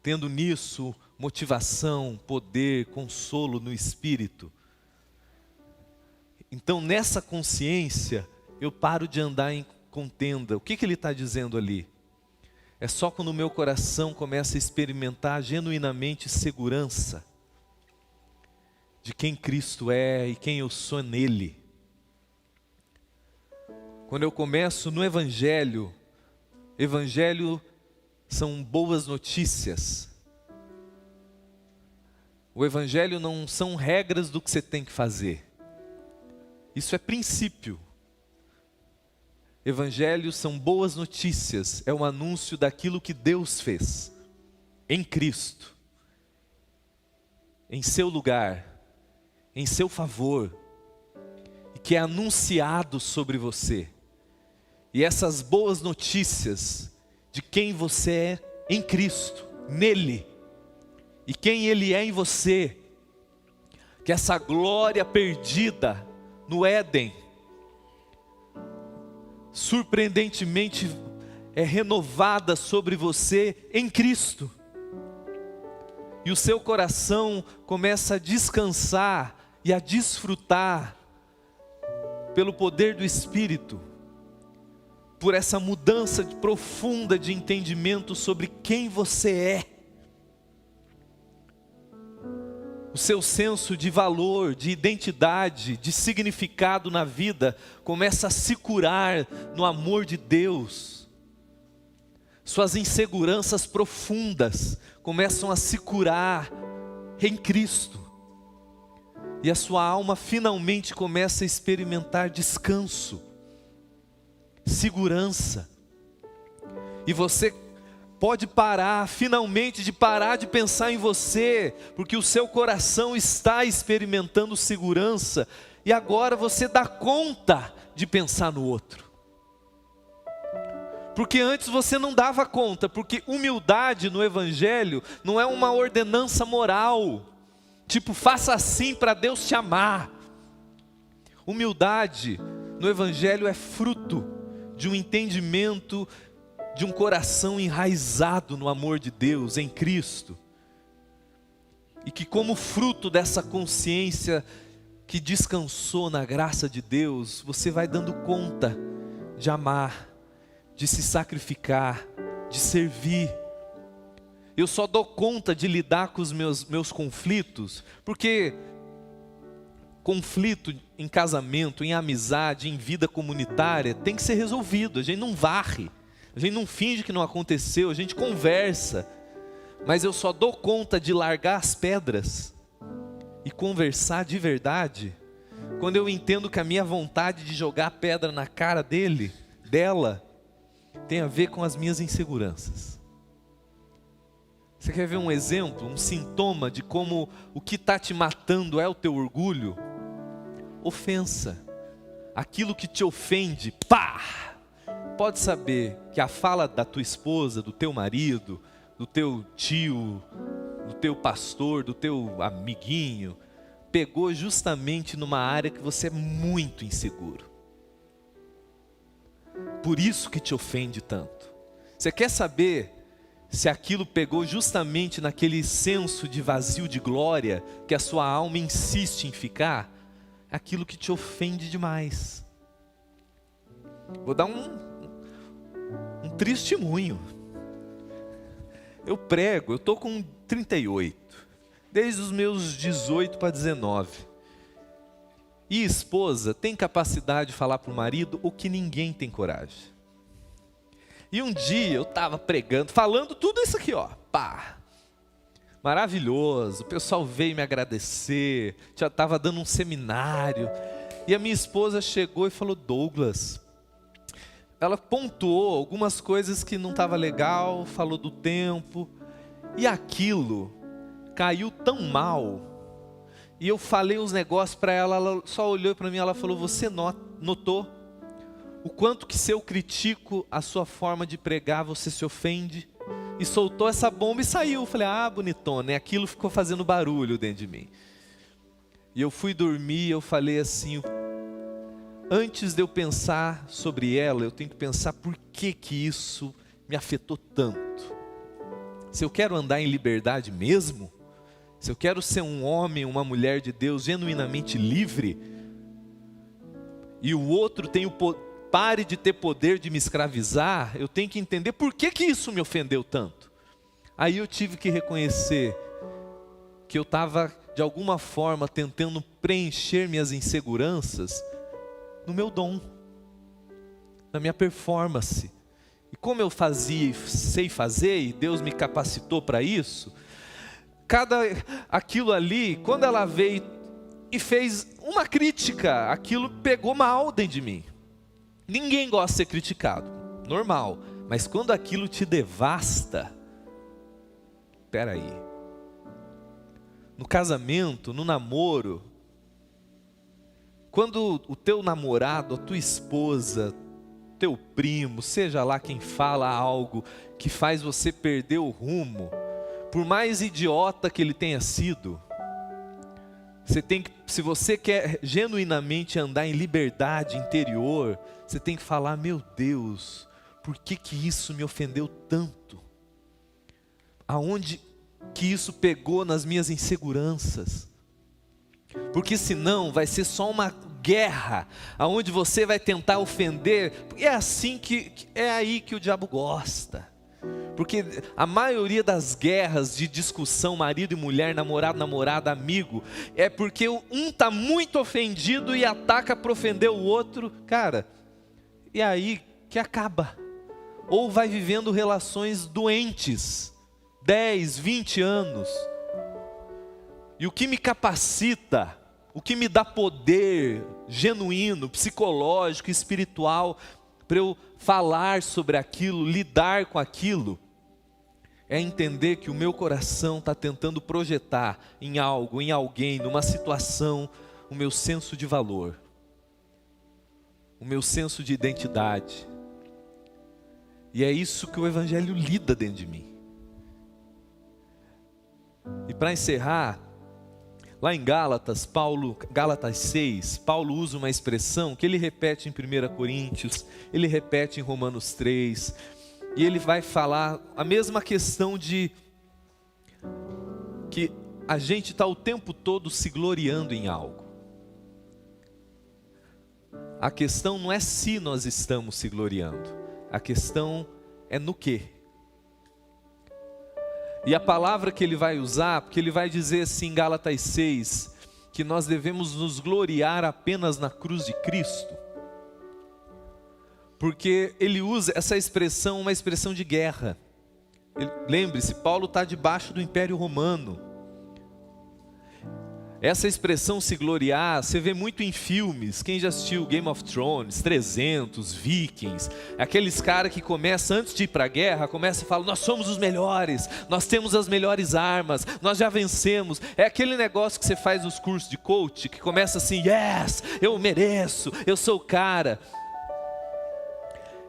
tendo nisso motivação, poder, consolo no Espírito, então nessa consciência eu paro de andar em contenda. O que ele está dizendo ali? É só quando o meu coração começa a experimentar genuinamente segurança de quem Cristo é e quem eu sou nele. Quando eu começo no Evangelho são boas notícias. O Evangelho não são regras do que você tem que fazer. Isso é princípio. Evangelho são boas notícias, é um anúncio daquilo que Deus fez, em Cristo, em seu lugar, em seu favor, e que é anunciado sobre você. E essas boas notícias de quem você é em Cristo, nele, e quem Ele é em você, que essa glória perdida no Éden, surpreendentemente é renovada sobre você em Cristo. E o seu coração começa a descansar e a desfrutar pelo poder do Espírito, por essa mudança profunda de entendimento sobre quem você é. O seu senso de valor, de identidade, de significado na vida começa a se curar no amor de Deus. Suas inseguranças profundas começam a se curar em Cristo. E a sua alma finalmente começa a experimentar descanso, segurança. E você pode parar, finalmente, de parar de pensar em você, porque o seu coração está experimentando segurança, e agora você dá conta de pensar no outro. Porque antes você não dava conta, porque humildade no Evangelho não é uma ordenança moral, tipo, faça assim para Deus te amar. Humildade no Evangelho é fruto de um entendimento, de um coração enraizado no amor de Deus em Cristo, e que como fruto dessa consciência que descansou na graça de Deus, você vai dando conta de amar, de se sacrificar, de servir. Eu só dou conta de lidar com os meus conflitos, porque conflito em casamento, em amizade, em vida comunitária, tem que ser resolvido. A gente não varre, a gente não finge que não aconteceu, a gente conversa. Mas eu só dou conta de largar as pedras e conversar de verdade quando eu entendo que a minha vontade de jogar pedra na cara dela, tem a ver com as minhas inseguranças. Você quer ver um exemplo, um sintoma de como o que está te matando é o teu orgulho? Ofensa. Aquilo que te ofende, pá! Pode saber que a fala da tua esposa, do teu marido, do teu tio, do teu pastor, do teu amiguinho, pegou justamente numa área que você é muito inseguro. Por isso que te ofende tanto. Você quer saber se aquilo pegou justamente naquele senso de vazio de glória que a sua alma insiste em ficar? Aquilo que te ofende demais. Vou dar testemunho. Eu prego, eu estou com 38, desde os meus 18 para 19. E esposa tem capacidade de falar para o marido o que ninguém tem coragem. E um dia eu estava pregando, falando tudo isso aqui, ó, pá. Maravilhoso, o pessoal veio me agradecer, já estava dando um seminário. E a minha esposa chegou e falou: Douglas, ela pontuou algumas coisas que não estava legal, falou do tempo, e aquilo caiu tão mal. E eu falei uns negócios para ela, ela só olhou para mim e ela falou: você notou o quanto que se eu critico a sua forma de pregar, você se ofende? E soltou essa bomba e saiu. Eu falei: ah, bonitona, e aquilo ficou fazendo barulho dentro de mim. E eu fui dormir, eu falei assim: antes de eu pensar sobre ela, eu tenho que pensar por que isso me afetou tanto. Se eu quero andar em liberdade mesmo, se eu quero ser um homem, uma mulher de Deus genuinamente livre, e o outro pare de ter poder de me escravizar, eu tenho que entender por que isso me ofendeu tanto. Aí eu tive que reconhecer que eu estava de alguma forma tentando preencher minhas inseguranças no meu dom, na minha performance. E como eu sei fazer, e Deus me capacitou para isso, aquilo ali, quando ela veio e fez uma crítica, aquilo pegou mal dentro de mim. Ninguém gosta de ser criticado, normal. Mas quando aquilo te devasta, espera aí. No casamento, no namoro, quando o teu namorado, a tua esposa, teu primo, seja lá quem fala algo que faz você perder o rumo, por mais idiota que ele tenha sido, se você quer genuinamente andar em liberdade interior, você tem que falar: meu Deus, por que isso me ofendeu tanto? Aonde que isso pegou nas minhas inseguranças? Porque senão vai ser só uma guerra, aonde você vai tentar ofender. É assim é aí que o diabo gosta. Porque a maioria das guerras de discussão, marido e mulher, namorado, namorada, amigo, é porque um está muito ofendido e ataca para ofender o outro, cara, e aí que acaba. Ou vai vivendo relações doentes, 10, 20 anos. E o que me capacita, o que me dá poder genuíno, psicológico, espiritual, para eu falar sobre aquilo, lidar com aquilo, é entender que o meu coração está tentando projetar em algo, em alguém, numa situação, o meu senso de valor, o meu senso de identidade. E é isso que o Evangelho lida dentro de mim. E para encerrar, lá em Gálatas 6, Paulo usa uma expressão que ele repete em 1 Coríntios, ele repete em Romanos 3, e ele vai falar a mesma questão de que a gente está o tempo todo se gloriando em algo. A questão não é se nós estamos se gloriando, a questão é no quê. E a palavra que ele vai usar, porque ele vai dizer assim em Gálatas 6, que nós devemos nos gloriar apenas na cruz de Cristo. Porque ele usa essa expressão, uma expressão de guerra. Lembre-se, Paulo está debaixo do Império Romano. Essa expressão se gloriar, você vê muito em filmes. Quem já assistiu Game of Thrones, 300, Vikings, aqueles caras que começam, antes de ir para a guerra, começam e falam: nós somos os melhores, nós temos as melhores armas, nós já vencemos. É aquele negócio que você faz nos cursos de coach, que começa assim: yes, eu mereço, eu sou o cara.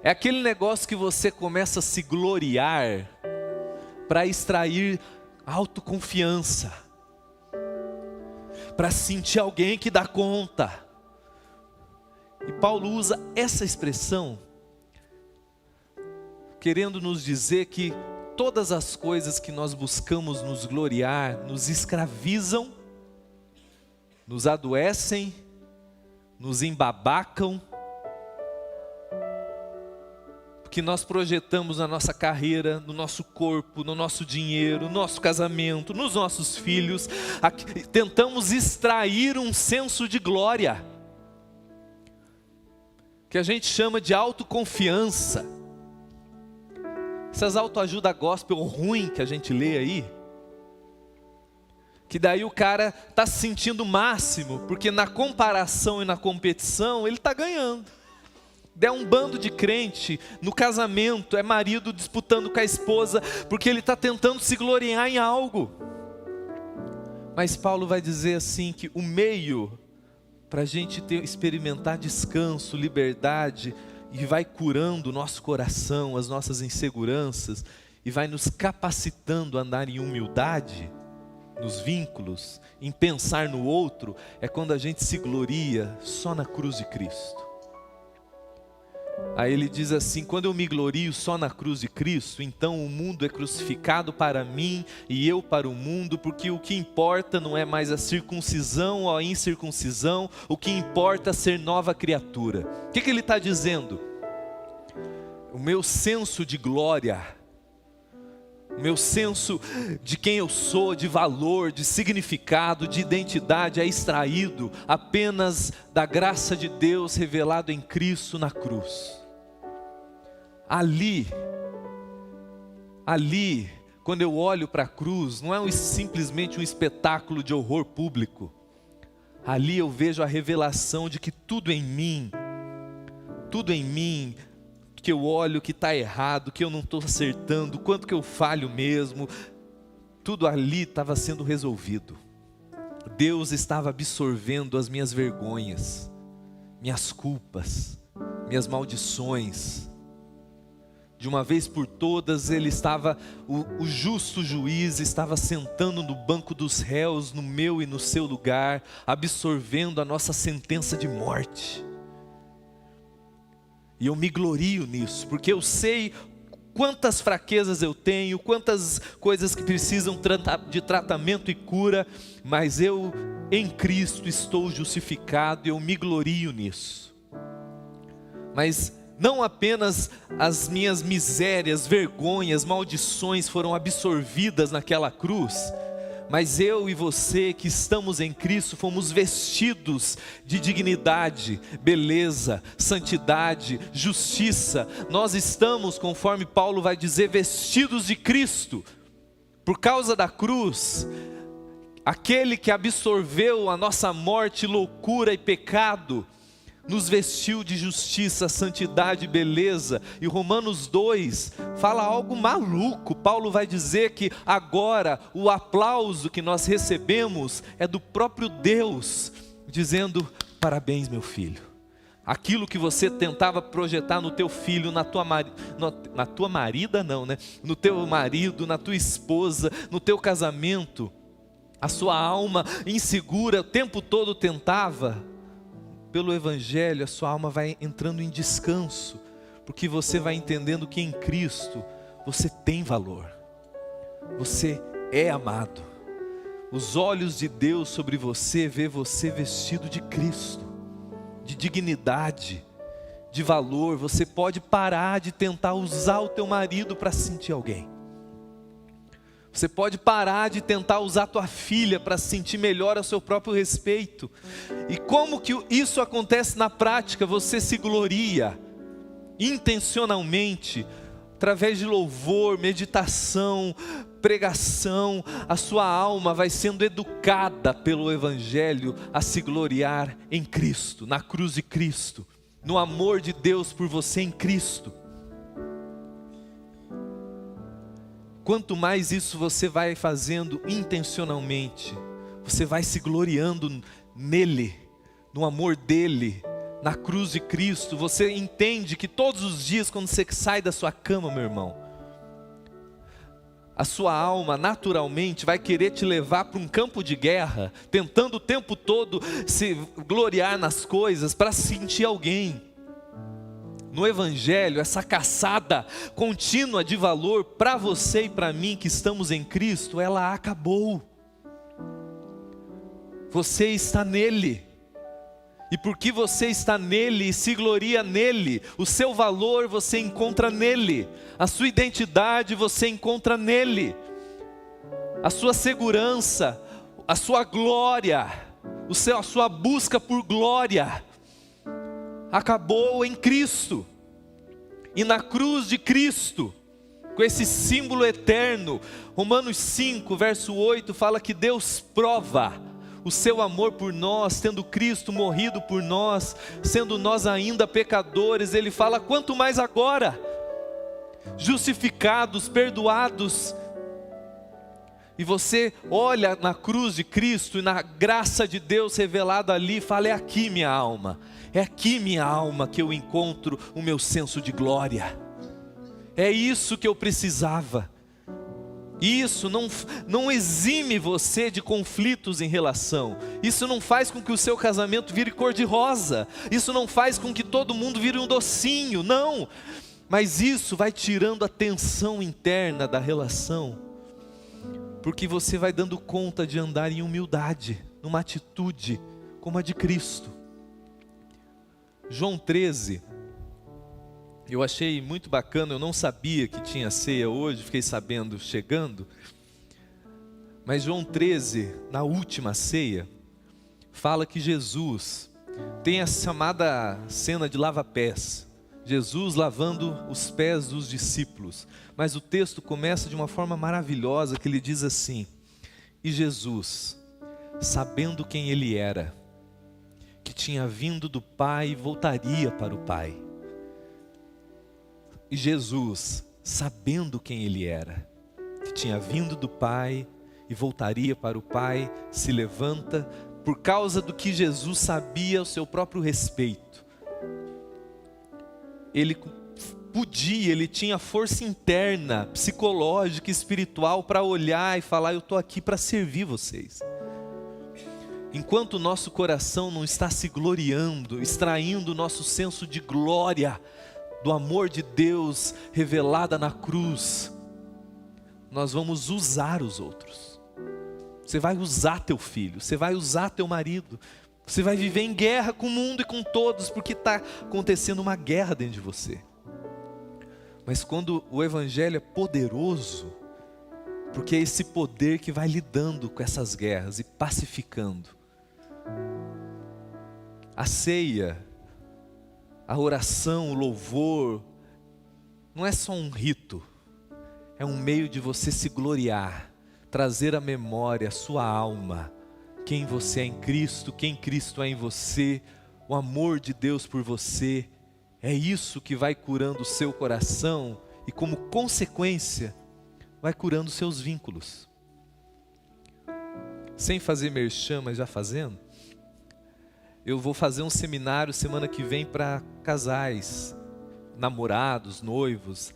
É aquele negócio que você começa a se gloriar para extrair autoconfiança, para sentir alguém que dá conta. E Paulo usa essa expressão, querendo nos dizer que todas as coisas que nós buscamos nos gloriar, nos escravizam, nos adoecem, nos embabacam, que nós projetamos na nossa carreira, no nosso corpo, no nosso dinheiro, no nosso casamento, nos nossos filhos. Tentamos extrair um senso de glória, que a gente chama de autoconfiança. Essas autoajuda gospel ruim que a gente lê aí, que daí o cara está se sentindo o máximo, porque na comparação e na competição ele está ganhando. Der um bando de crente no casamento, é marido disputando com a esposa, porque ele está tentando se gloriar em algo. Mas Paulo vai dizer assim, que o meio para a gente experimentar descanso, liberdade, e vai curando o nosso coração, as nossas inseguranças, e vai nos capacitando a andar em humildade, nos vínculos, em pensar no outro, é quando a gente se gloria só na cruz de Cristo. Aí ele diz assim: quando eu me glorio só na cruz de Cristo, então o mundo é crucificado para mim e eu para o mundo, porque o que importa não é mais a circuncisão ou a incircuncisão, o que importa é ser nova criatura. O que ele está dizendo? O meu senso de glória, o meu senso de quem eu sou, de valor, de significado, de identidade, é extraído apenas da graça de Deus revelado em Cristo na cruz. Ali, quando eu olho para a cruz, não é simplesmente um espetáculo de horror público. Ali eu vejo a revelação de que tudo em mim, que eu olho que está errado, que eu não estou acertando, quanto que eu falho mesmo, tudo ali estava sendo resolvido. Deus estava absorvendo as minhas vergonhas, minhas culpas, minhas maldições. De uma vez por todas, Ele estava, o justo juiz estava sentando no banco dos réus, no meu e no seu lugar, absorvendo a nossa sentença de morte. E eu me glorio nisso, porque eu sei quantas fraquezas eu tenho, quantas coisas que precisam de tratamento e cura, mas eu em Cristo estou justificado e eu me glorio nisso. Mas não apenas as minhas misérias, vergonhas, maldições foram absorvidas naquela cruz, mas eu e você que estamos em Cristo fomos vestidos de dignidade, beleza, santidade, justiça. Nós estamos, conforme Paulo vai dizer, vestidos de Cristo. Por causa da cruz, aquele que absorveu a nossa morte, loucura e pecado, nos vestiu de justiça, santidade e beleza. E Romanos 2 fala algo maluco. Paulo vai dizer que agora o aplauso que nós recebemos é do próprio Deus, dizendo: parabéns, meu filho. Aquilo que você tentava projetar no teu filho, na tua marida não, né? No teu marido, na tua esposa, no teu casamento, a sua alma insegura o tempo todo tentava. Pelo Evangelho, a sua alma vai entrando em descanso, porque você vai entendendo que em Cristo você tem valor, você é amado. Os olhos de Deus sobre você vê você vestido de Cristo, de dignidade, de valor. Você pode parar de tentar usar o teu marido para sentir alguém. Você pode parar de tentar usar tua filha para sentir melhor a seu próprio respeito. E como que isso acontece na prática? Você se gloria intencionalmente, através de louvor, meditação, pregação. A sua alma vai sendo educada pelo Evangelho a se gloriar em Cristo, na cruz de Cristo, no amor de Deus por você em Cristo. Quanto mais isso você vai fazendo intencionalmente, você vai se gloriando nele, no amor dele, na cruz de Cristo. Você entende que todos os dias, quando você sai da sua cama, meu irmão, a sua alma naturalmente vai querer te levar para um campo de guerra, tentando o tempo todo se gloriar nas coisas para sentir alguém. No Evangelho, essa caçada contínua de valor para você e para mim que estamos em Cristo, ela acabou. Você está nele. E porque você está nele e se gloria nele, o seu valor você encontra nele, a sua identidade você encontra nele, a sua segurança, a sua glória, a sua busca por glória, acabou em Cristo. E na cruz de Cristo, com esse símbolo eterno, Romanos 5, verso 8, fala que Deus prova o seu amor por nós, tendo Cristo morrido por nós, sendo nós ainda pecadores. Ele fala, quanto mais agora, justificados, perdoados. E você olha na cruz de Cristo e na graça de Deus revelada ali, e fala, é aqui minha alma, é aqui minha alma que eu encontro o meu senso de glória. É isso que eu precisava. Isso não exime você de conflitos em relação. Isso não faz com que o seu casamento vire cor-de-rosa. Isso não faz com que todo mundo vire um docinho, não. Mas isso vai tirando a tensão interna da relação. Porque você vai dando conta de andar em humildade, numa atitude como a de Cristo. João 13, eu achei muito bacana, eu não sabia que tinha ceia hoje, fiquei sabendo chegando. Mas João 13, na última ceia, fala que Jesus tem a chamada cena de lava-pés. Jesus lavando os pés dos discípulos. Mas o texto começa de uma forma maravilhosa, que ele diz assim: e Jesus, sabendo quem ele era, que tinha vindo do Pai e voltaria para o Pai. E Jesus, sabendo quem ele era, que tinha vindo do Pai e voltaria para o Pai, se levanta, por causa do que Jesus sabia ao seu próprio respeito. Ele podia, ele tinha força interna, psicológica, espiritual para olhar e falar, eu estou aqui para servir vocês. Enquanto o nosso coração não está se gloriando, extraindo o nosso senso de glória, do amor de Deus revelada na cruz, nós vamos usar os outros. Você vai usar teu filho, você vai usar teu marido, você vai viver em guerra com o mundo e com todos, porque está acontecendo uma guerra dentro de você. Mas quando o Evangelho é poderoso, porque é esse poder que vai lidando com essas guerras e pacificando. A ceia, a oração, o louvor, não é só um rito, é um meio de você se gloriar, trazer à memória a sua alma, quem você é em Cristo, quem Cristo é em você, o amor de Deus por você. É isso que vai curando o seu coração e, como consequência, vai curando os seus vínculos. Sem fazer merchan, mas já fazendo, eu vou fazer um seminário semana que vem para casais, namorados, noivos.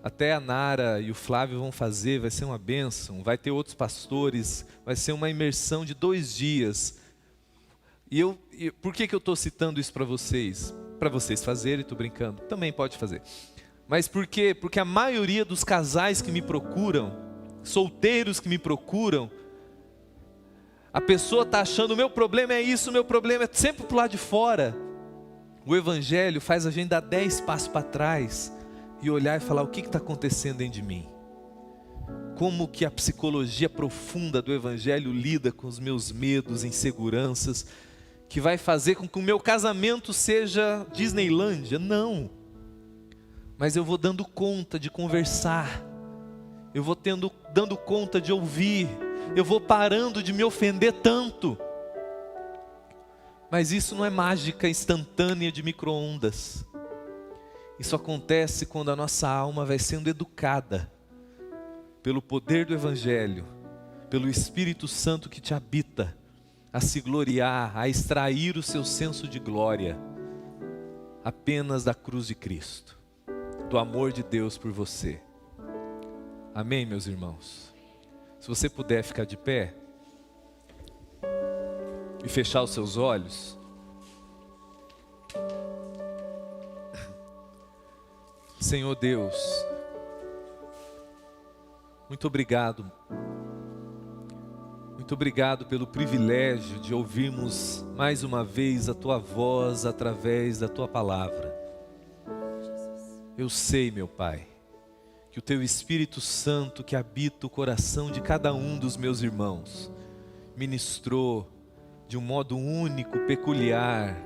Até a Nara e o Flávio vão fazer, vai ser uma bênção. Vai ter outros pastores, vai ser uma imersão de 2 dias. E por que eu estou citando isso para vocês? Para vocês fazerem, estou brincando, também pode fazer. Mas por quê? Porque a maioria dos casais que me procuram, solteiros que me procuram, a pessoa está achando, o meu problema é isso, o meu problema é sempre para o lado de fora. O Evangelho faz a gente dar 10 passos para trás e olhar e falar, o que está acontecendo dentro de mim? Como que a psicologia profunda do Evangelho lida com os meus medos, inseguranças, que vai fazer com que o meu casamento seja Disneylândia? Não. Mas eu vou dando conta de conversar, eu vou dando conta de ouvir, eu vou parando de me ofender tanto. Mas isso não é mágica instantânea de micro-ondas. Isso acontece quando a nossa alma vai sendo educada pelo poder do Evangelho, pelo Espírito Santo que te habita, a se gloriar, a extrair o seu senso de glória apenas da cruz de Cristo, do amor de Deus por você. Amém, meus irmãos? Se você puder ficar de pé e fechar os seus olhos. Senhor Deus, muito obrigado Muito obrigado pelo privilégio de ouvirmos mais uma vez a Tua voz através da Tua palavra. Eu sei, meu Pai, que o Teu Espírito Santo que habita o coração de cada um dos meus irmãos ministrou de um modo único, peculiar,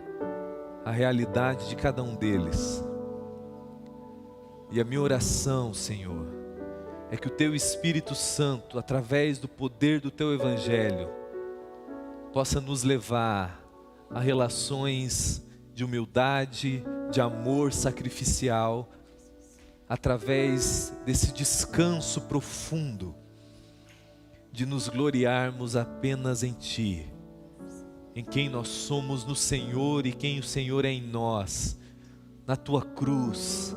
a realidade de cada um deles. E a minha oração, Senhor, é que o Teu Espírito Santo, através do poder do Teu Evangelho, possa nos levar a relações de humildade, de amor sacrificial, através desse descanso profundo, de nos gloriarmos apenas em Ti, em quem nós somos no Senhor e quem o Senhor é em nós, na Tua cruz,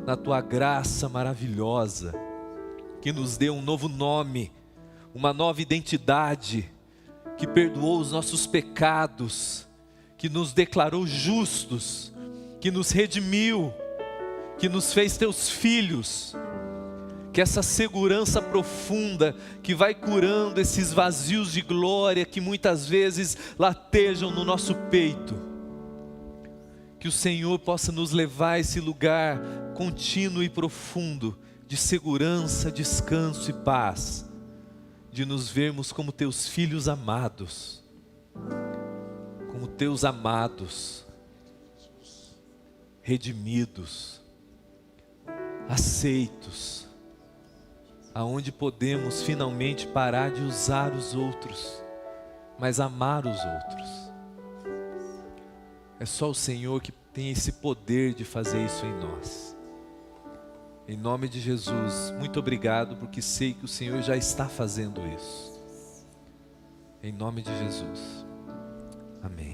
na Tua graça maravilhosa, que nos deu um novo nome, uma nova identidade, que perdoou os nossos pecados, que nos declarou justos, que nos redimiu, que nos fez Teus filhos. Que essa segurança profunda que vai curando esses vazios de glória que muitas vezes latejam no nosso peito, que o Senhor possa nos levar a esse lugar contínuo e profundo de segurança, descanso e paz, de nos vermos como Teus filhos amados, como Teus amados, redimidos, aceitos, aonde podemos finalmente parar de usar os outros, mas amar os outros. É só o Senhor que tem esse poder de fazer isso em nós. Em nome de Jesus, muito obrigado, porque sei que o Senhor já está fazendo isso. Em nome de Jesus. Amém.